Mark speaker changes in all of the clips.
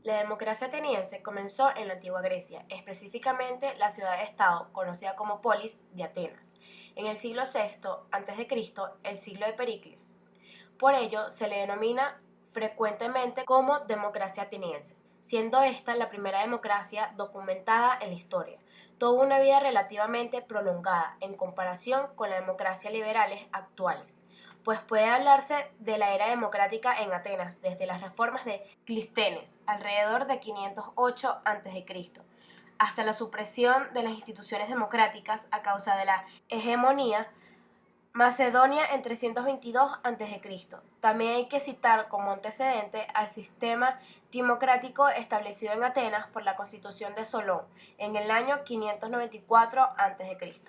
Speaker 1: La democracia ateniense comenzó en la antigua Grecia, específicamente la ciudad-estado conocida como Polis de Atenas, en el siglo VI a.C., el siglo de Pericles. Por ello se le denomina frecuentemente como democracia ateniense, siendo esta la primera democracia documentada en la historia. Tuvo una vida relativamente prolongada en comparación con las democracias liberales actuales, pues puede hablarse de la era democrática en Atenas desde las reformas de Clístenes, alrededor de 508 a.C., hasta la supresión de las instituciones democráticas a causa de la hegemonía Macedonia en 322 a.C. También hay que citar como antecedente al sistema timocrático establecido en Atenas por la Constitución de Solón en el año 594 a.C.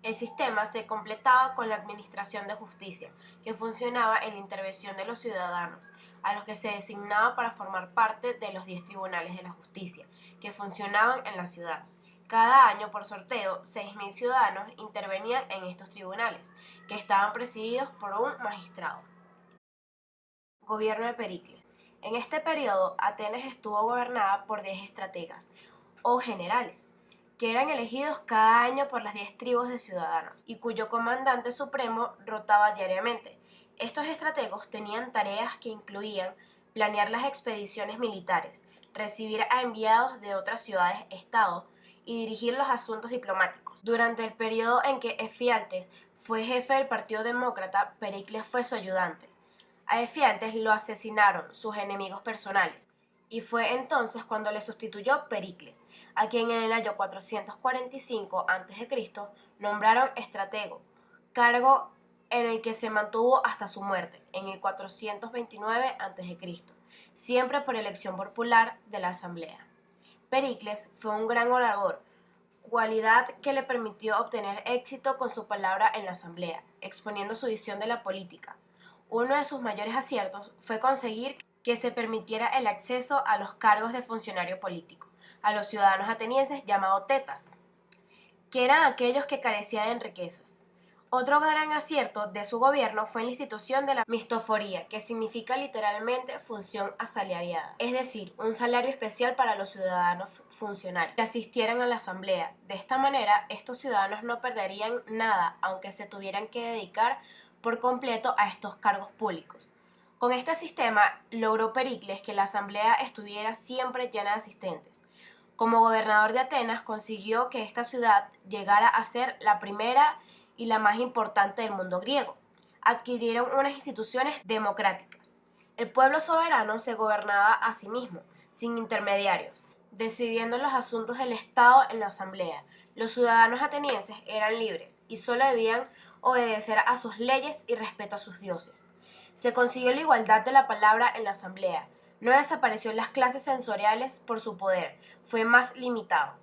Speaker 1: El sistema se completaba con la administración de justicia, que funcionaba en la intervención de los ciudadanos, a los que se designaba para formar parte de los 10 tribunales de la justicia, que funcionaban en la ciudad. Cada año, por sorteo, 6.000 ciudadanos intervenían en estos tribunales, que estaban presididos por un magistrado. Gobierno de Pericles. En este periodo, Atenas estuvo gobernada por 10 estrategas, o generales, que eran elegidos cada año por las 10 tribus de ciudadanos, y cuyo comandante supremo rotaba diariamente. Estos estrategos tenían tareas que incluían planear las expediciones militares, recibir a enviados de otras ciudades-estado y dirigir los asuntos diplomáticos. Durante el periodo en que Efialtes fue jefe del Partido Demócrata, Pericles fue su ayudante. A Efialtes lo asesinaron sus enemigos personales, y fue entonces cuando le sustituyó Pericles, a quien en el año 445 a.C. nombraron estratego, cargo en el que se mantuvo hasta su muerte, en el 429 a.C., siempre por elección popular de la Asamblea. Pericles fue un gran orador, cualidad que le permitió obtener éxito con su palabra en la asamblea, exponiendo su visión de la política. Uno de sus mayores aciertos fue conseguir que se permitiera el acceso a los cargos de funcionario político a los ciudadanos atenienses llamados tetas, que eran aquellos que carecían de riquezas. Otro gran acierto de su gobierno fue la institución de la mistoforía, que significa literalmente función asalariada, es decir, un salario especial para los ciudadanos funcionarios que asistieran a la asamblea. De esta manera, estos ciudadanos no perderían nada, aunque se tuvieran que dedicar por completo a estos cargos públicos. Con este sistema logró Pericles que la asamblea estuviera siempre llena de asistentes. Como gobernador de Atenas consiguió que esta ciudad llegara a ser la primera y la más importante del mundo griego. Adquirieron unas instituciones democráticas. El pueblo soberano se gobernaba a sí mismo, sin intermediarios, decidiendo los asuntos del Estado en la asamblea. Los ciudadanos atenienses eran libres y solo debían obedecer a sus leyes y respeto a sus dioses. Se consiguió la igualdad de la palabra en la asamblea. No desapareció las clases sensoriales por su poder, fue más limitado.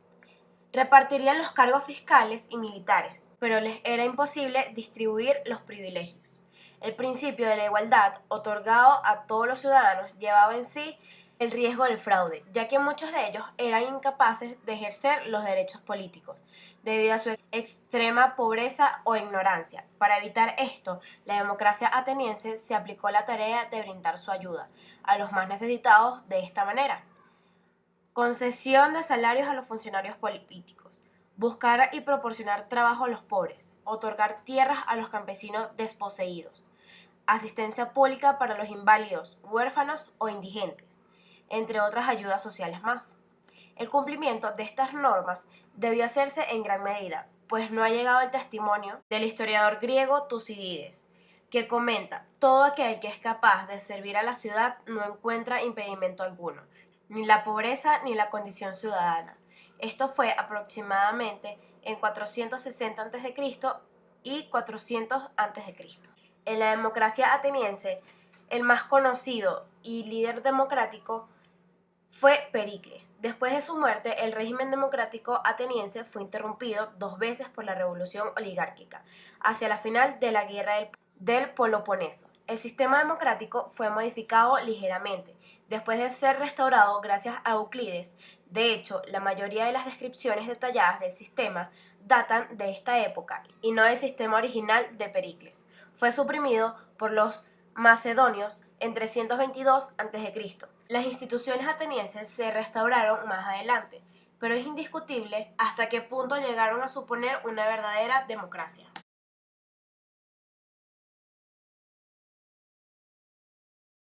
Speaker 1: Repartirían los cargos fiscales y militares, pero les era imposible distribuir los privilegios. El principio de la igualdad, otorgado a todos los ciudadanos, llevaba en sí el riesgo del fraude, ya que muchos de ellos eran incapaces de ejercer los derechos políticos, debido a su extrema pobreza o ignorancia. Para evitar esto, la democracia ateniense se aplicó la tarea de brindar su ayuda a los más necesitados de esta manera. Concesión de salarios a los funcionarios políticos, buscar y proporcionar trabajo a los pobres, otorgar tierras a los campesinos desposeídos, asistencia pública para los inválidos, huérfanos o indigentes, entre otras ayudas sociales más. El cumplimiento de estas normas debió hacerse en gran medida, pues no ha llegado el testimonio del historiador griego Tucídides, que comenta: todo aquel que es capaz de servir a la ciudad no encuentra impedimento alguno, ni la pobreza ni la condición ciudadana. Esto fue aproximadamente en 460 a.C. y 400 a.C. En la democracia ateniense, el más conocido y líder democrático fue Pericles. Después de su muerte, el régimen democrático ateniense fue interrumpido 2 veces por la revolución oligárquica, hacia la final de la guerra del Peloponeso. El sistema democrático fue modificado ligeramente, después de ser restaurado gracias a Euclides. De hecho, la mayoría de las descripciones detalladas del sistema datan de esta época y no del sistema original de Pericles. Fue suprimido por los macedonios en 322 a.C. Las instituciones atenienses se restauraron más adelante, pero es indiscutible hasta qué punto llegaron a suponer una verdadera democracia.